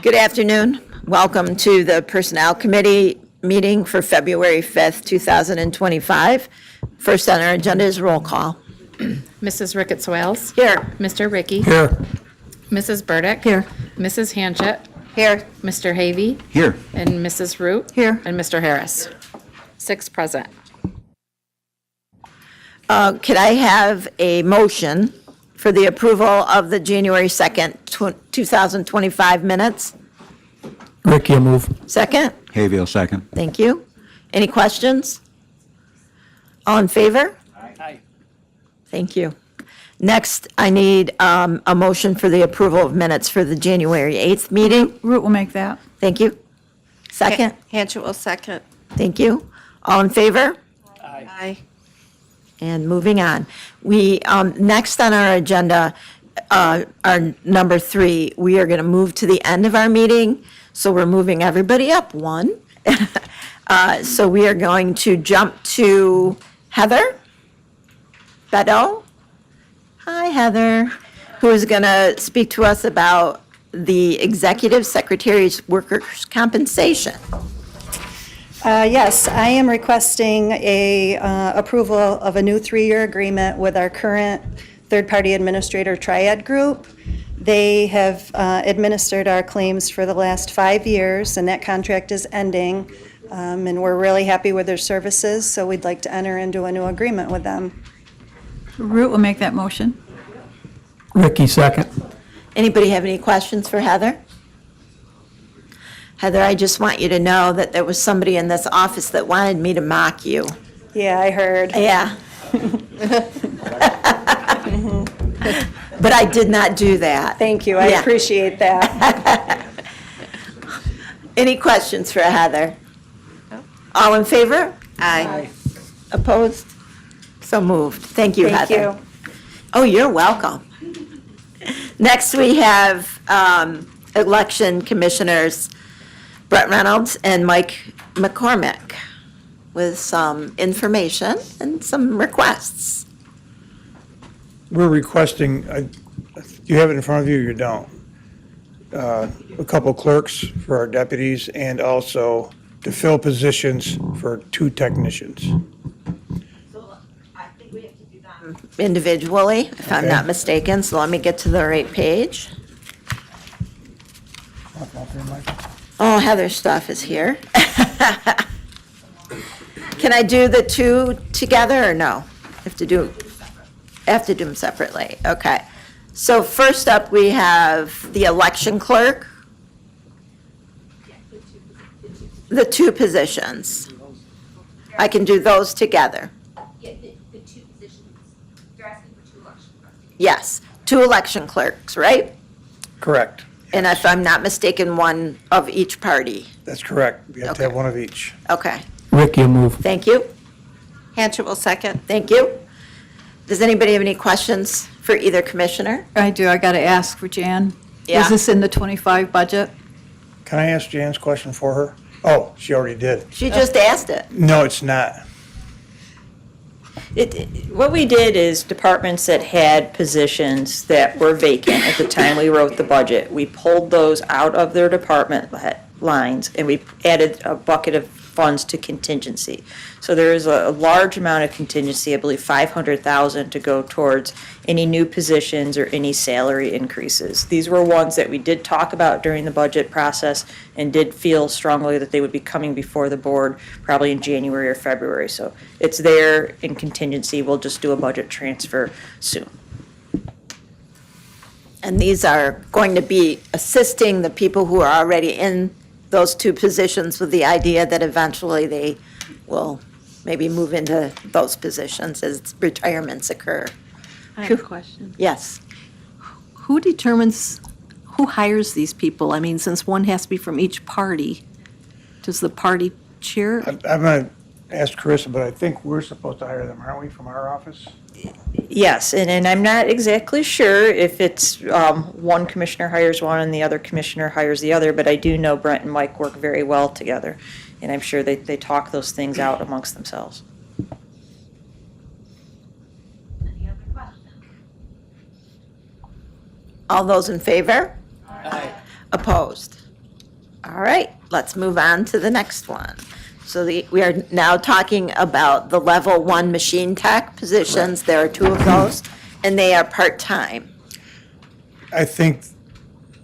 Good afternoon. Welcome to the Personnel Committee meeting for February 5th, 2025. First on our agenda is roll call. Mrs. Ricketts Wales. Here. Mr. Ricky. Here. Mrs. Burdick. Here. Mrs. Hanchett. Here. Mr. Havey. Here. And Mrs. Root. Here. And Mr. Harris. 6 present. Could I have a motion for the approval of the January 2nd, 2025 minutes? Ricky will move. Second? Hayville, second. Thank you. Any questions? All in favor? Aye. Thank you. Next, I need a motion for the approval of minutes for the January 8th meeting. Root will make that. Thank you. Second? Hanchett will second. Thank you. All in favor? Aye. And moving on. We, next on our agenda, our number 3, we are going to move to the end of our meeting. So we're moving everybody up one. So we are going to jump to Heather Bedeau. Hi, Heather, who is going to speak to us about the Executive Secretary's workers' compensation. Yes, I am requesting a approval of a new 3-year agreement with our current third-party administrator Triad Group. They have administered our claims for the last 5 years, and that contract is ending. And we're really happy with their services, so we'd like to enter into a new agreement with them. Root will make that motion. Ricky, second. Anybody have any questions for Heather? Heather, I just want you to know that there was somebody in this office that wanted me to mock you. Yeah, I heard. Yeah. But I did not do that. Thank you, I Yeah. appreciate that. Any questions for Heather? All in favor? Aye. Opposed? So moved. Thank you, Thank Heather. you. Oh, you're welcome. Next, we have election commissioners Brett Reynolds and Mike McCormick with some information and some requests. We're requesting, you have it in front of you, or you don't? A couple clerks for our deputies and also to fill positions for 2 technicians. I think we have to do them individually, if I'm Okay. not mistaken, so let me get to the right page. Oh, Heather's stuff is here. Can I do the 2 together or no? Have to do them separately, okay. So first up, we have the election clerk. The 2 positions. I can do those together. Yeah, the 2 positions, they're asking for 2 election clerks. Yes, 2 election clerks, right? Correct. And if I'm not mistaken, one of each party. That's correct. We have to have Okay. one of each. Okay, Ricky will move. thank you, Hanchett will second. thank you. Does anybody have any questions for either commissioner? I do, I got to ask for Jan. Yeah. Was this in the 25 budget? Can I ask Jan's question for her? Oh, she already did. She just asked it. No, it's not. What we did is departments that had positions that were vacant at the time we wrote the budget, we pulled those out of their department lines and we added a bucket of funds to contingency. So there is a large amount of contingency, I believe 500,000 to go towards any new positions or any salary increases. These were ones that we did talk about during the budget process and did feel strongly that they would be coming before the board probably in January or February. So it's there in contingency. We'll just do a budget transfer soon. And these are going to be assisting the people who are already in those 2 positions with the idea that eventually they will maybe move into those positions as retirements occur. I have a question. Yes. Who determines, who hires these people? I mean, since one has to be from each party, does the party chair? I'm going to ask Carissa, but I think we're supposed to hire them, aren't we, from our office? Yes, and I'm not exactly sure if it's one commissioner hires one and the other commissioner hires the other, but I do know Brent and Mike work very well together, and I'm sure they talk those things out amongst themselves. Any other questions? All those in favor? Aye. Opposed? All right, let's move on to the next one. So we are now talking about the level 1 machine tech positions. There are 2 of those, and they are part-time. I think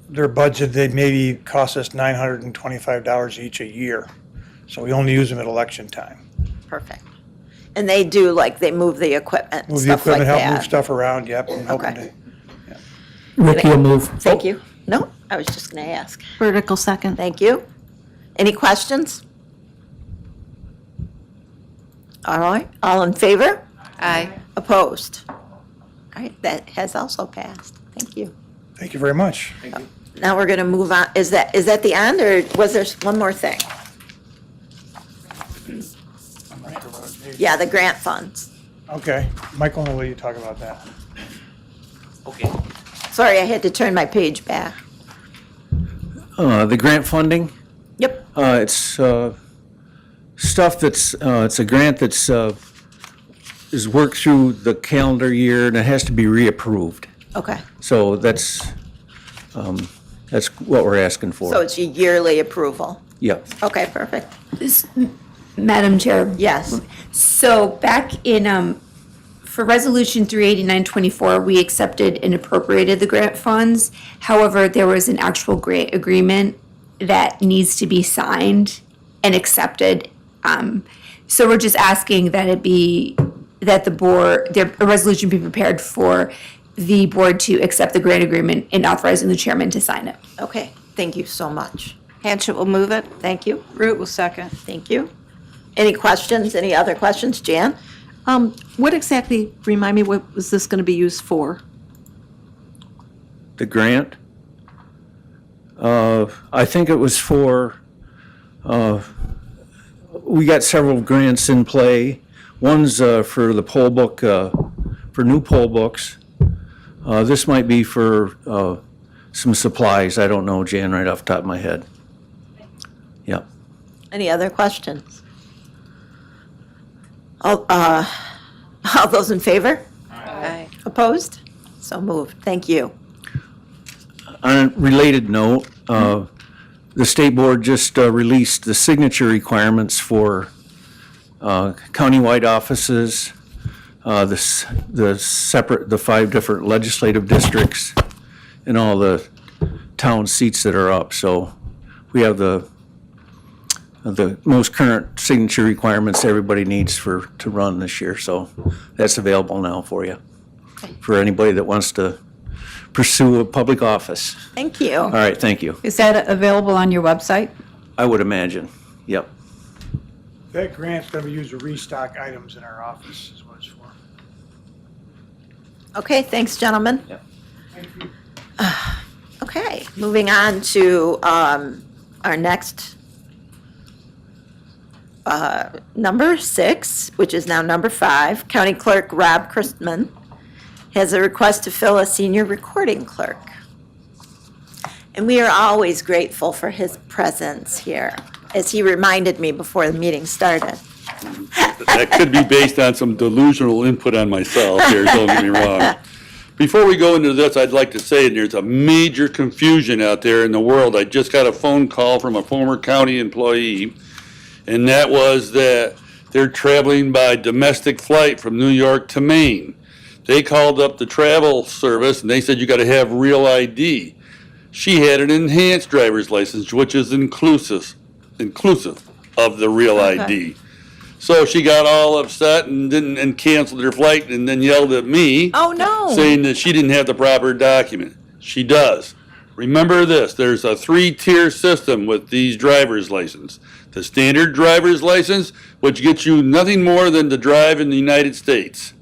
their budget, they maybe cost us $925 each a year. So we only use them at election time. Perfect. And they do, like, they move the equipment, Move the stuff like equipment, help move that. stuff around, yep. And help them Okay. to- Ricky will move. Thank you. No, I was just going to ask. Vertical second. Thank you. Any questions? All right, all in favor? Aye. Opposed? All right, that has also passed. Thank you. Thank you very much. Now we're going to move on. Is that the end, or was there one more thing? Yeah, the grant funds. Okay, Michael, I'll let you talk about that. Sorry, I had to turn my page back. The grant funding, Yep, it's stuff that's, it's a grant that's, is worked through the calendar year and it has to be reapproved. okay. So that's what we're asking for. So it's a yearly approval. Yep. Okay, perfect. Madam Chair. Yes. So back in, for Resolution 38924, we accepted and appropriated the grant funds. However, there was an actual grant agreement that needs to be signed and accepted. So we're just asking that it be, that the board, a resolution be prepared for the board to accept the grant agreement and authorizing the chairman to sign it. Okay, thank you so much. Hanchett will move it. Thank you. Root will second. Thank you. Any questions? Any other questions? Jan? What exactly, remind me, what was this going to be used for? The grant, I think it was for, we got several grants in play. One's for the poll book, for new poll books. This might be for some supplies. I don't know, Jan, right off the top of my head. Yep. Any other questions? All those in favor? Aye. Opposed? So moved. Thank you. On a related note, the state board just released the signature requirements for countywide offices, the 5 different legislative districts, and all the town seats that are up. So we have the most current signature requirements everybody needs to run this year. So that's available now for you, for anybody that wants to pursue a public office. Thank you. All right, thank you. Is that available on your website? I would imagine, yep. That grant's gonna be used to restock items in our office, is what it's for. Okay, thanks, gentlemen. Yep. Okay, moving on to our next number 6, which is now number 5. County Clerk Rob Christman has a request to fill a senior recording clerk. And we are always grateful for his presence here, as he reminded me before the meeting started. That could be based on some delusional input on myself here, don't get me wrong. Before we go into this, I'd like to say there's a major confusion out there in the world. I just got a phone call from a former county employee, and that was that they're traveling by domestic flight from New York to Maine. They called up the travel service, and they said, you got to have real ID. She had an enhanced driver's license, which is inclusive of the real ID. So she got all upset and canceled her flight and then yelled at me. Oh, no. Saying that she didn't have the proper document. She does. Remember this, there's a 3-tier system with these driver's license. The standard driver's license, which gets you nothing more than to drive in the United States.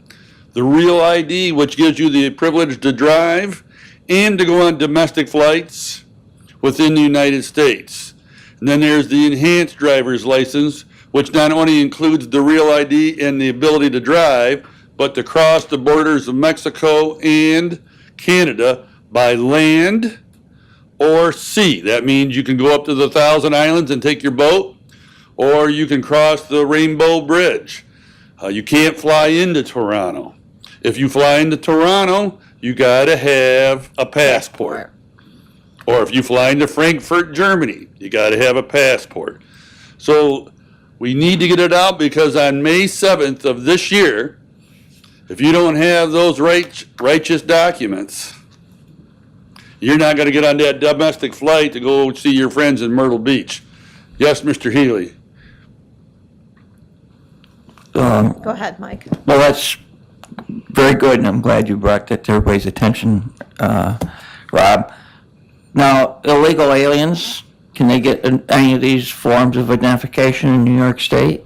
The real ID, which gives you the privilege to drive and to go on domestic flights within the United States. And then there's the enhanced driver's license, which not only includes the real ID and the ability to drive, but to cross the borders of Mexico and Canada by land or sea. That means you can go up to the Thousand Islands and take your boat, or you can cross the Rainbow Bridge. You can't fly into Toronto. If you fly into Toronto, you gotta have a passport. Or if you fly into Frankfurt, Germany, you got to have a passport. So we need to get it out because on May 7th of this year, if you don't have those righteous documents, you're not going to get on that domestic flight to go see your friends in Myrtle Beach. Yes, Mr. Healy? Go ahead, Mike. Well, that's very good, and I'm glad you brought that to everybody's attention, Rob. Now, illegal aliens, can they get any of these forms of identification in New York State?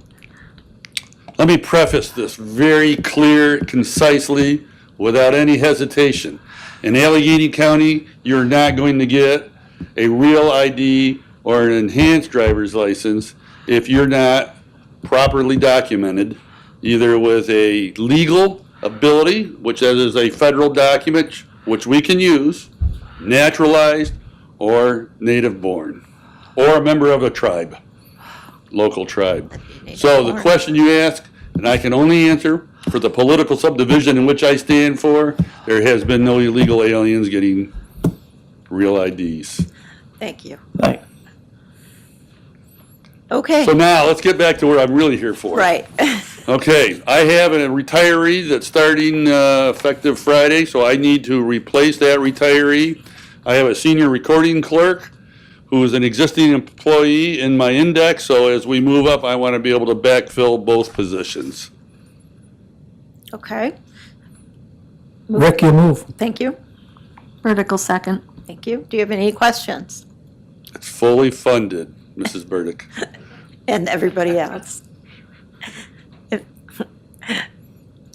Let me preface this very clear, concisely, without any hesitation. In Allegheny County, you're not going to get a real ID or an enhanced driver's license if you're not properly documented, either with a legal ability, which is a federal document, which we can use, naturalized, or native born, or a member of a tribe, local tribe. So the question you ask, and I can only answer for the political subdivision in which I stand for, there has been no illegal aliens getting real IDs. Thank you. Right. Okay, So now, let's get back to what I'm really here for. right. Okay, I have a retiree that's starting effective Friday, so I need to replace that retiree. I have a senior recording clerk who is an existing employee in my index, so as we move up, I want to be able to backfill both positions. Okay, Ricky will move. thank you. Vertical second. Thank you. Do you have any questions? It's fully funded, Mrs. Burdick. And everybody else? If-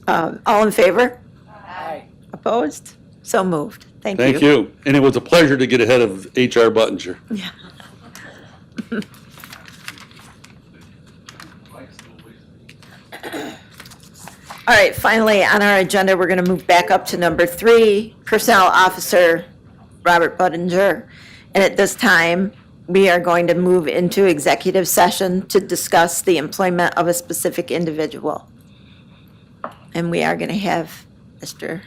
All in favor? Aye. Opposed? So moved. Thank you. Thank you. And it was a pleasure to get ahead of H.R. Buttinger. All right, finally, on our agenda, we're going to move back up to number 3, Personnel Officer Robert Buttinger. And at this time, we are going to move into executive session to discuss the employment of a specific individual. And we are going to have Mr.